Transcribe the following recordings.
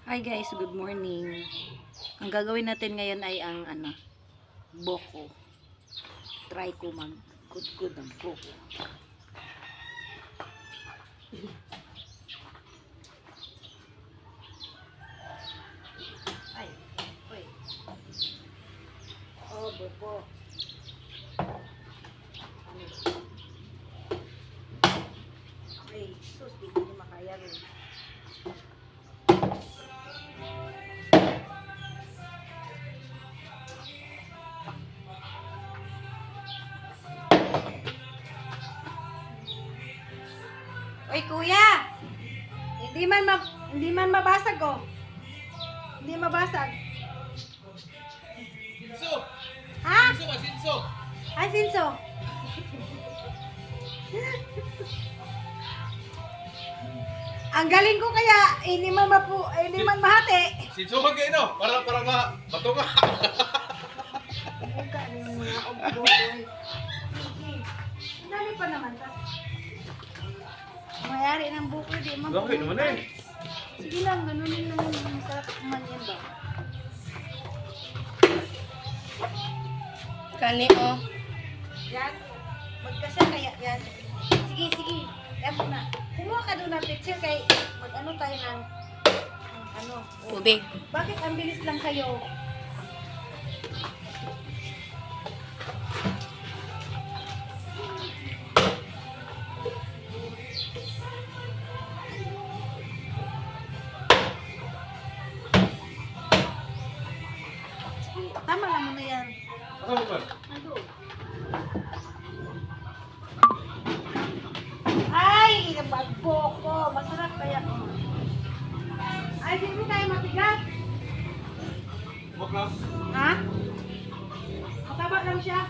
Hi guys, good morning. Ang gagawin natin ngayon ay ang boko. Try ko magkudkud ng boko. Ay, wait. Oh, boko. Ay, sus, di ko makaya rin. Oy, kuya! Hindi man mabasag, oh. Hindi mabasag. Sinso! Ha? Sinso ka, Sinso! Ay, Sinso. Ang galing ko kaya, hindi man mahati. Sinso ka kayo, no? Para matunga. Buka ni mga ogboy. Ang dami pa naman, tas. Mayari ng buko, di man. Bakit naman eh? Sige lang, ganunin lang yung sarap man yan ba? Kani oh. Yan. Magkasya kaya yan. Sige. Yan muna. Kumuha ka doon ng picture kay mag-ano tayo ng ano. Tubig. Bakit ang bilis lang kayo? Tama lang muna yan. Ano ba? Ano? Ay, nagbagbo ko. Masarap kaya. Ay, di mo tayo mabigat. Bok na? Ha? Mataba lang siya.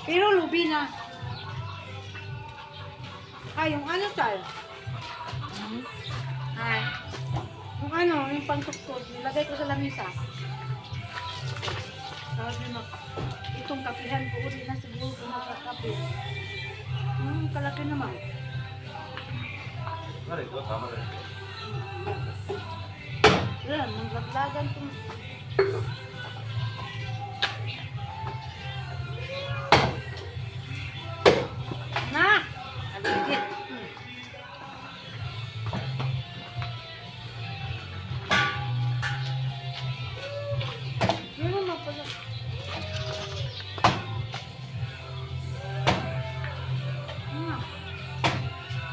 Pero lubi na. Ay, yung ano tal? Ay. Yung ano, yung pangtuktod, nilagay ko sa lamisa. Sabi mo, itong kapihan ko, uli na siguro kung makakapi. Kalaki naman. Ano ito? Tama rin. Yan, manglaglagan kung